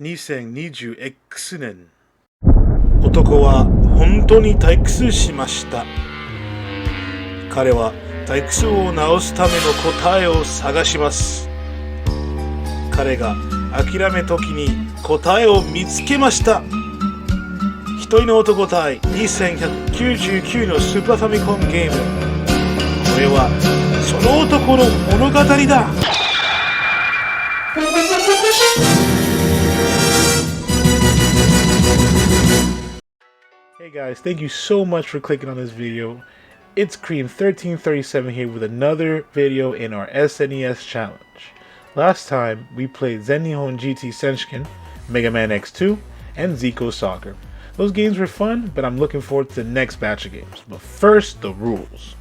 2020X 年。男は本当に退屈しました。彼は退屈を直すための答えを探します。彼が諦め時に答えを見つけました。一人の男対2199のスーパーファミコンゲーム。これはその男の物語だ。Hey guys, thank you so much for clicking on this video. It's Cream1337 here with another video in our SNES challenge. Last time we played Zenihon GT Senshin, Mega Man X2, and Zico Soccer. Those games were fun, but I'm looking forward to the next batch of games. But first, the rules.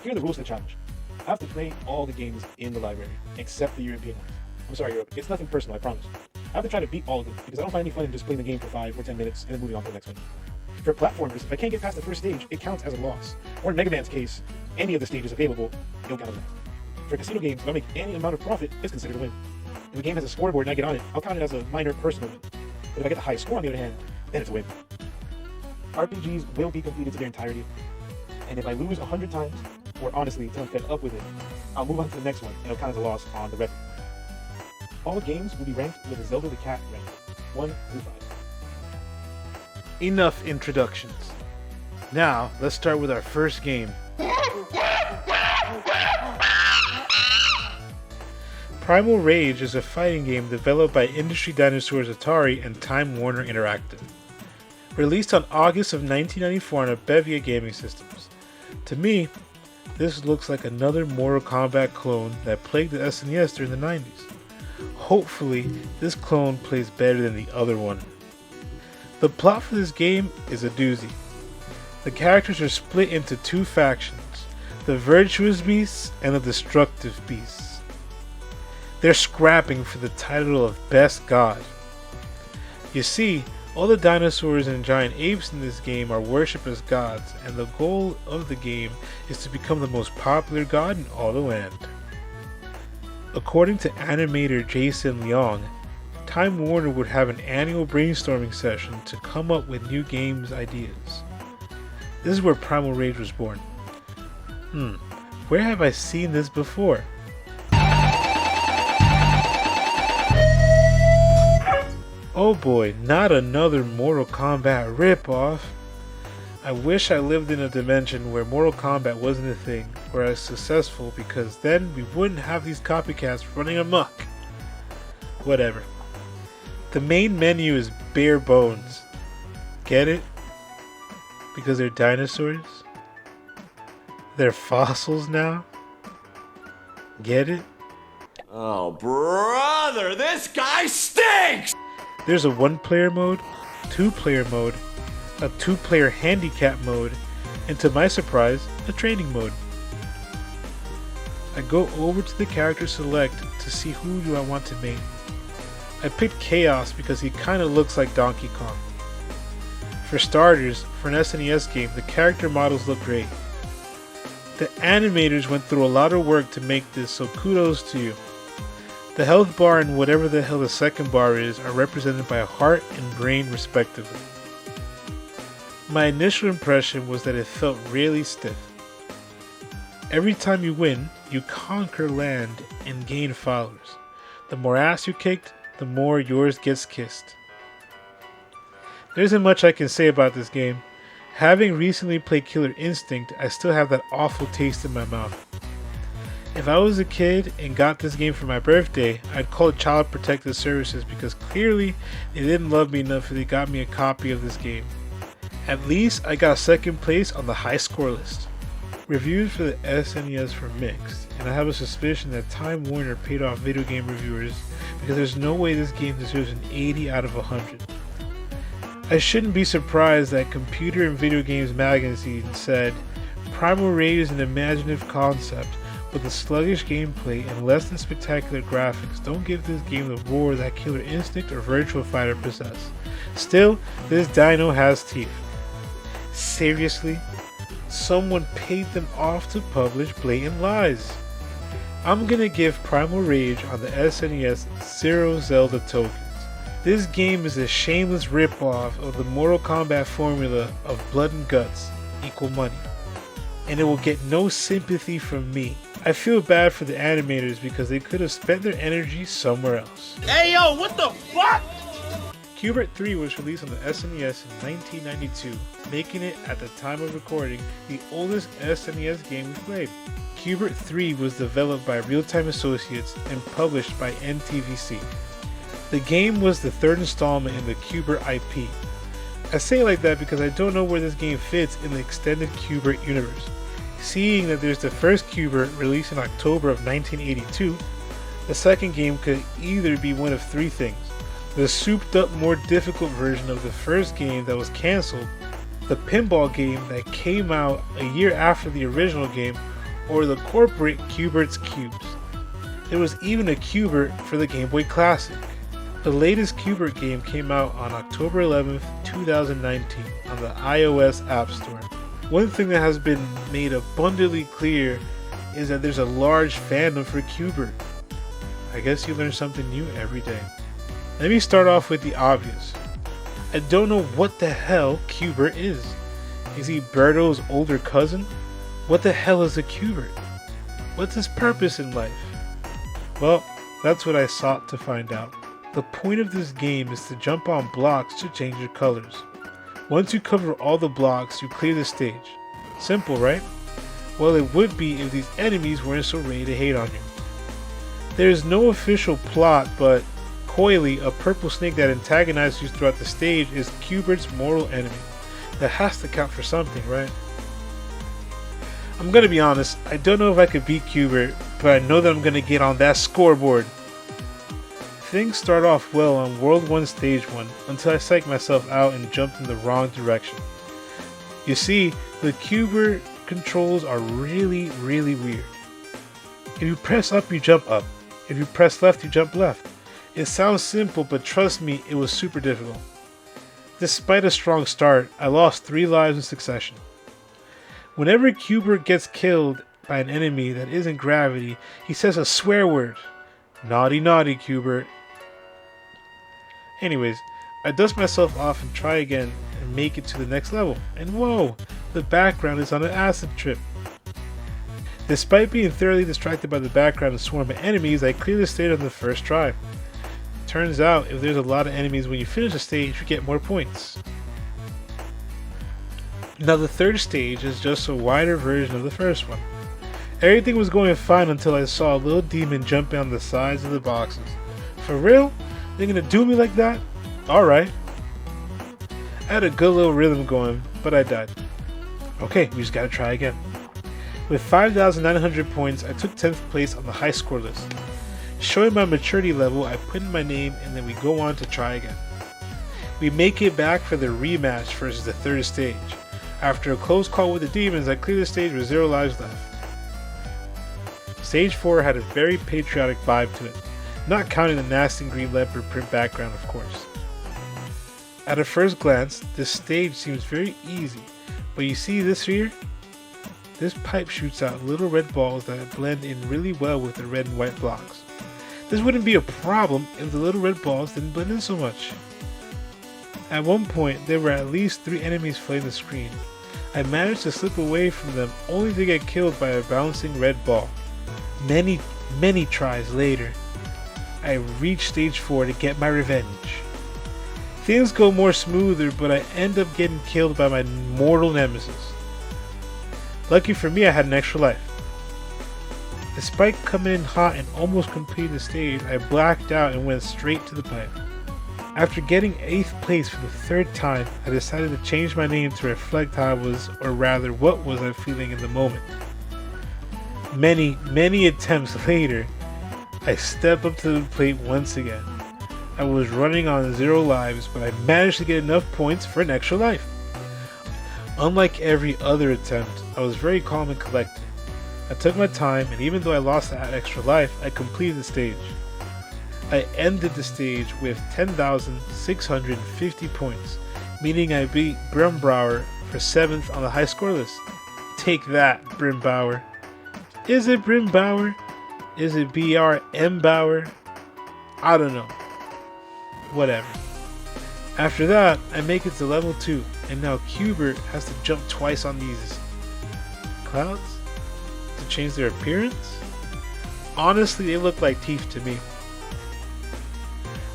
Here are the rules of the challenge. I have to play all the games in the library, except the European ones. I'm sorry, Europe. It's nothing personal, I promise. I have to try to beat all of them, because I don't find any fun in just playing the game for 5 or 10 minutes and then moving on to the next one. For platformers, if I can't get past the first stage, it counts as a loss. Or in Mega Man's case, any of the stages available, it'll count as a win. For casino games, if I make any amount of profit, it's considered a win. If a game has a scoreboard and I get on it, I'll count it as a minor personal win. But if I get the highest score on the other hand, then it's a win. RPGs will be completed to their entirety, and if I lose 100 times, or honestly until I'm fed up with it, I'll move on to the next one and it'll count as a loss on the record. All games will be ranked with a Zelda the Cat rank, 1 through 5. Enough introductions. Now, let's start with our first game. Primal Rage is a fighting game developed by Industry Dinosaurs Atari and Time Warner Interactive. Released on August of 1994 on a bevy of gaming systems. To me, this looks like another Mortal Kombat clone that plagued the SNES during the 90s. Hopefully, this clone plays better than the other one. The plot for this game is a doozy. The characters are split into two factions, the Virtuous Beasts and the Destructive Beasts. They're scrapping for the title of Best God. You see, all the dinosaurs and giant apes in this game are worshipped as gods, and the goal of the game is to become the most popular god in all the land. According to animator Jason Leong, Time Warner would have an annual brainstorming session to come up with new games ideas. This is where Primal Rage was born. Where have I seen this before? Oh boy, not another Mortal Kombat ripoff. I wish I lived in a dimension where Mortal Kombat wasn't a thing, or as successful, because then we wouldn't have these copycats running amok. Whatever. The main menu is bare bones. Get it? Because they're dinosaurs? They're fossils now? Get it? Oh, brother, this guy stinks! There's a 1-player mode, 2-player mode, a 2-player handicap mode, and to my surprise, a training mode. I go over to the character select to see who do I want to main. I picked Chaos because he kinda looks like Donkey Kong. For starters, for an SNES game, the character models look great. The animators went through a lot of work to make this, so kudos to you. The health bar and whatever the hell the second bar is are represented by a heart and brain respectively. My initial impression was that it felt really stiff. Every time you win, you conquer land and gain followers. The more ass you kicked, the more yours gets kissed. There isn't much I can say about this game. Having recently played Killer Instinct, I still have that awful taste in my mouth. If I was a kid and got this game for my birthday, I'd call Child Protective Services because clearly they didn't love me enough if they got me a copy of this game. At least I got second place on the high score list. Reviews for the SNES were mixed, and I have a suspicion that Time Warner paid off video game reviewers because there's no way this game deserves an 80 out of 100. I shouldn't be surprised that Computer and Video Games magazine said, Primal Rage is an imaginative concept with a sluggish gameplay and less than spectacular graphics. Don't give this game the roar that Killer Instinct or Virtua Fighter possess. Still, this dino has teeth. Seriously? Someone paid them off to publish blatant lies. I'm gonna give Primal Rage on the SNES 0 Zelda tokens. This game is a shameless ripoff of the Mortal Kombat formula of blood and guts equal money, and it will get no sympathy from me. I feel bad for the animators because they could have spent their energy somewhere else. Hey yo, what the fuck? Q*bert 3 was released on the SNES in 1992, making it, at the time of recording, the oldest SNES game we've played. Q*bert 3 was developed by Real Time Associates and published by NTVC. The game was the third installment in the Q*bert IP. I say it like that because I don't know where this game fits in the extended Q*bert universe. Seeing that there's the first Q*bert released in October of 1982, the second game could either be one of three things: the souped up, more difficult version of the first game that was cancelled, the pinball game that came out a year after the original game, or the corporate Q*bert's Cubes. There was even a Q*bert for the Game Boy Classic. The latest Q*bert game came out on October 11th, 2019 on the iOS App Store. One thing that has been made abundantly clear is that there's a large fandom for Q*bert. I guess you learn something new every day. Let me start off with the obvious. I don't know what the hell Q*bert is. Is he Berto's older cousin? What the hell is a Q*bert? What's his purpose in life? Well, that's what I sought to find out. The point of this game is to jump on blocks to change your colors. Once you cover all the blocks, you clear the stage. Simple, right? Well, it would be if these enemies weren't so ready to hate on you. There is no official plot, but Coily, a purple snake that antagonizes you throughout the stage, is Q*bert's mortal enemy. That has to count for something, right? I'm gonna be honest, I don't know if I could beat Q*bert, but I know that I'm gonna get on that scoreboard. Things start off well on World 1 Stage 1 until I psyched myself out and jumped in the wrong direction. You see, the Q*bert controls are really weird. If you press up, you jump up. If you press left, you jump left. It sounds simple, but trust me, it was super difficult. Despite a strong start, I lost 3 lives in succession. Whenever Q*bert gets killed by an enemy that isn't gravity, he says a swear word. Naughty naughty, Q*bert. Anyways, I dust myself off and try again and make it to the next level. And whoa, the background is on an acid trip. Despite being thoroughly distracted by the background and swarm of enemies, I cleared the stage on the first try. Turns out, if there's a lot of enemies when you finish a stage, you get more points. Now the third stage is just a wider version of the first one. Everything was going fine until I saw a little demon jumping on the sides of the boxes. For real? They're gonna do me like that? Alright. I had a good little rhythm going, but I died. Okay, we just gotta try again. With 5,900 points, I took 10th place on the high score list. Showing my maturity level, I put in my name and then we go on to try again. We make it back for the rematch versus the third stage. After a close call with the demons, I cleared the stage with 0 lives left. Stage 4 had a very patriotic vibe to it, not counting the nasty green leopard print background, of course. At a first glance, this stage seems very easy, but you see this here? This pipe shoots out little red balls that blend in really well with the red and white blocks. This wouldn't be a problem if the little red balls didn't blend in so much. At one point, there were at least 3 enemies flooding the screen. I managed to slip away from them only to get killed by a bouncing red ball. Many tries later, I reached stage 4 to get my revenge. Things go more smoother, but I end up getting killed by my mortal nemesis. Lucky for me, I had an extra life. Despite coming in hot and almost completing the stage, I blacked out and went straight to the pipe. After getting 8th place for the 3rd time, I decided to change my name to reflect how I was, or rather what was I feeling in the moment. Many attempts later, I stepped up to the plate once again. I was running on 0 lives, but I managed to get enough points for an extra life. Unlike every other attempt, I was very calm and collected. I took my time, and even though I lost that extra life, I completed the stage. I ended the stage with 10,650 points, meaning I beat Brimbauer for 7th on the high score list. Take that, Brimbauer. Is it Brimbauer? Is it BRM Bauer? I don't know. whatever. After that, I make it to level 2, and now Q*bert has to jump twice on these clouds to change their appearance. Honestly, they look like teeth to me.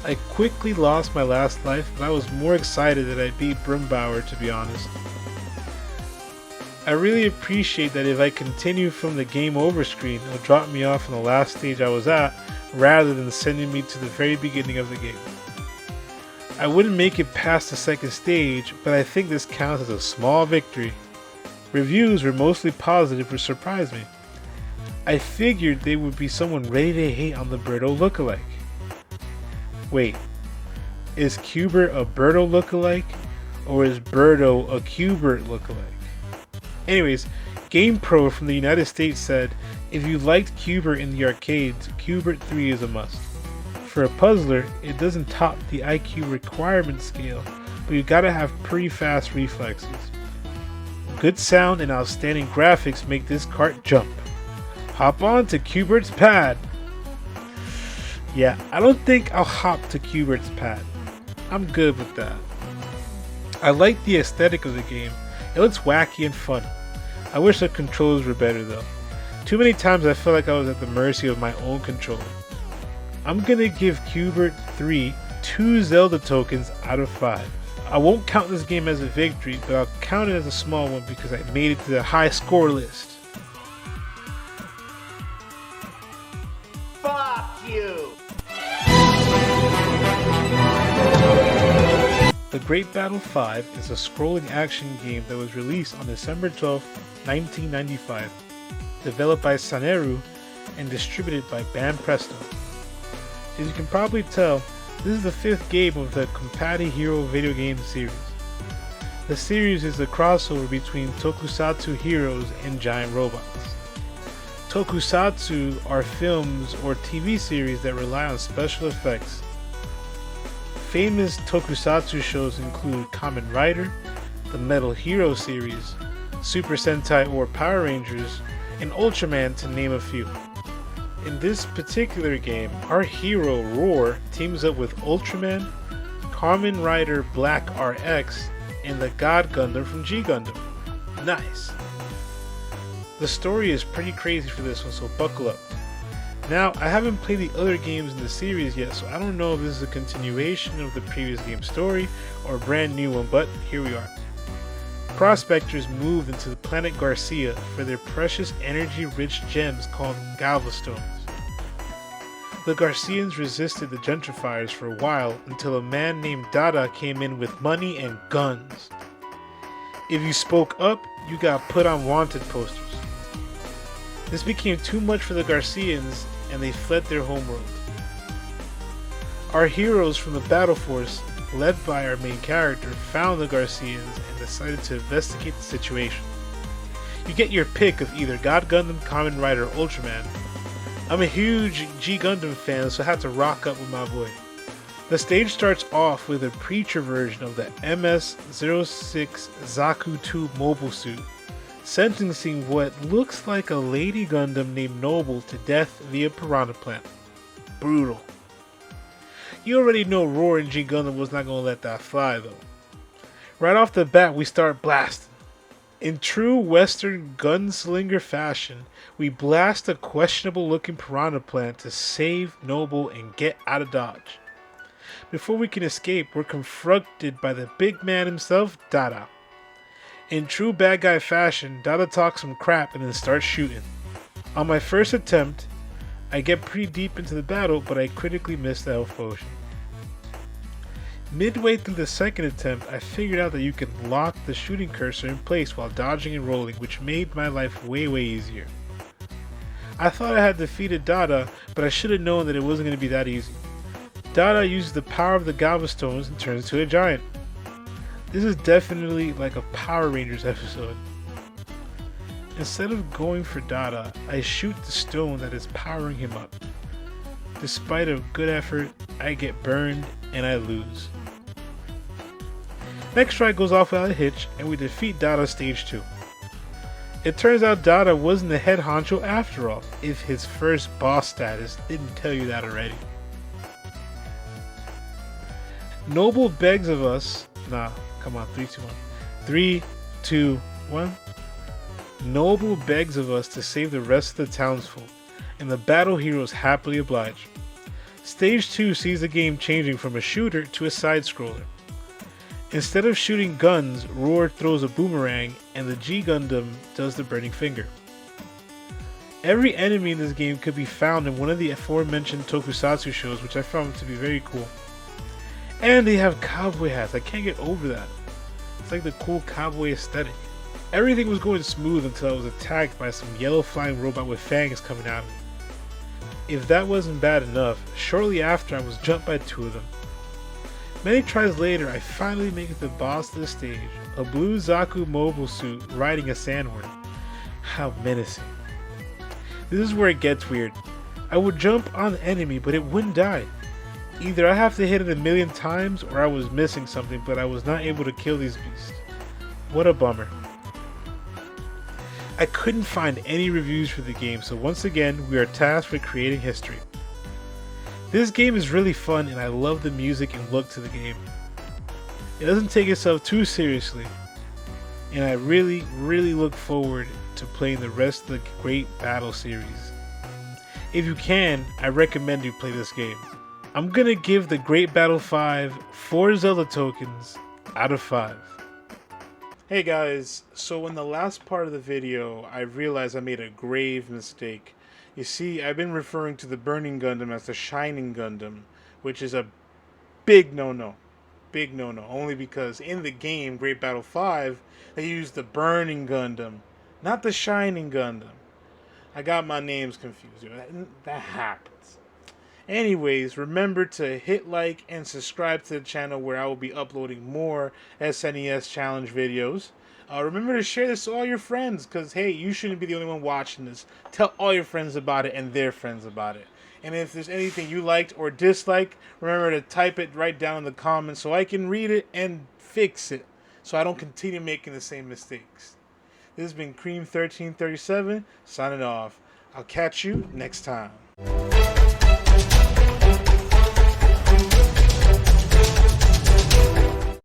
I quickly lost my last life, but I was more excited that I beat Brumbauer, to be honest. I really appreciate that if I continue from the game over screen, it'll drop me off on the last stage I was at, rather than sending me to the very beginning of the game. I wouldn't make it past the second stage, but I think this counts as a small victory. Reviews were mostly positive, which surprised me. I figured they would be someone ready to hate on the Berto lookalike. Wait, is Q*bert a Berto lookalike, or is Berto a Q*bert lookalike? Anyways, GamePro from the United States said, if you liked Q*bert in the arcades, Q*bert 3 is a must. For a puzzler, it doesn't top the IQ requirement scale, but you gotta have pretty fast reflexes. Good sound and outstanding graphics make this cart jump. Hop on to Q*bert's pad. Yeah, I don't think I'll hop to Q*bert's pad. I'm good with that. I like the aesthetic of the game. It looks wacky and fun. I wish the controls were better though. Too many times I felt like I was at the mercy of my own controller. I'm gonna give Q*bert 3 2 Zelda tokens out of 5. I won't count this game as a victory, but I'll count it as a small one because I made it to the high score list. Fuck you! The Great Battle 5 is a scrolling action game that was released on December 12, 1995, developed by Saneru and distributed by Banpresto. As you can probably tell, this is the 5th game of the Compati Hero video game series. The series is a crossover between Tokusatsu heroes and giant robots. Tokusatsu are films or TV series that rely on special effects. Famous Tokusatsu shows include Kamen Rider, the Metal Hero series, Super Sentai or Power Rangers, and Ultraman, to name a few. In this particular game, our hero Roar teams up with Ultraman, Kamen Rider Black RX, and the God Gundam from G Gundam. Nice! The story is pretty crazy for this one, so buckle up. Now, I haven't played the other games in the series yet, so I don't know if this is a continuation of the previous game's story or a brand new one, but here we are. Prospectors moved into the planet Garcia for their precious energy-rich gems called Galvastones. The Garcians resisted the gentrifiers for a while until a man named Dada came in with money and guns. If you spoke up, you got put on wanted posters. This became too much for the Garcians and they fled their homeworld. Our heroes from the battle force, led by our main character, found the Garcians and decided to investigate the situation. You get your pick of either God Gundam, Kamen Rider, or Ultraman. I'm a huge G Gundam fan, so I had to rock up with my boy. The stage starts off with a preacher version of the MS-06 Zaku 2 mobile suit, sentencing what looks like a lady Gundam named Noble to death via piranha plant. Brutal. You already know Roar and G Gundam was not going to let that fly though. Right off the bat we start blasting. In true Western gunslinger fashion, we blast a questionable looking piranha plant to save Noble and get out of Dodge. Before we can escape, we're confronted by the big man himself, Dada. In true bad guy fashion, Dada talks some crap and then starts shooting. On my first attempt, I get pretty deep into the battle, but I critically miss the health potion. Midway through the second attempt, I figured out that you can lock the shooting cursor in place while dodging and rolling, which made my life way easier. I thought I had defeated Dada, but I should have known that it wasn't going to be that easy. Dada uses the power of the Galvastones and turns into a giant. This is definitely like a Power Rangers episode. Instead of going for Dada, I shoot the stone that is powering him up. Despite a good effort, I get burned and I lose. Next try goes off without a hitch and we defeat Dada stage 2. It turns out Dada wasn't the head honcho after all, if his first boss status didn't tell you that already. Noble begs of us. Nah, come on, 3, 2, 1. 3, 2, 1. Noble begs of us to save the rest of the townsfolk, and the battle heroes happily oblige. Stage 2 sees the game changing from a shooter to a side-scroller. Instead of shooting guns, Roar throws a boomerang, and the G Gundam does the burning finger. Every enemy in this game could be found in one of the aforementioned tokusatsu shows, which I found to be very cool. And they have cowboy hats. I can't get over that. It's like the cool cowboy aesthetic. Everything was going smooth until I was attacked by some yellow flying robot with fangs coming at me. If that wasn't bad enough, shortly after I was jumped by 2 of them. Many tries later, I finally make it to the boss of the stage, a blue Zaku mobile suit riding a sandworm. How menacing. This is where it gets weird. I would jump on the enemy, but it wouldn't die. Either I have to hit it a million times, or I was missing something, but I was not able to kill these beasts. What a bummer. I couldn't find any reviews for the game, so once again, we are tasked with creating history. This game is really fun, and I love the music and look to the game. It doesn't take itself too seriously, and I really look forward to playing the rest of the Great Battle series. If you can, I recommend you play this game. I'm gonna give the Great Battle 5 4 Zelda tokens out of 5. Hey guys, so in the last part of the video, I realized I made a grave mistake. You see, I've been referring to the Burning Gundam as the Shining Gundam, which is a big no-no. Big no-no, only because in the game, Great Battle 5, they used the Burning Gundam, not the Shining Gundam. I got my names confused. That happens. Anyways, remember to hit like and subscribe to the channel where I will be uploading more SNES challenge videos. Remember to share this to all your friends, because hey, you shouldn't be the only one watching this. Tell all your friends about it and their friends about it. And if there's anything you liked or disliked, remember to type it right down in the comments so I can read it and fix it, so I don't continue making the same mistakes. This has been Cream1337 signing off. I'll catch you next time.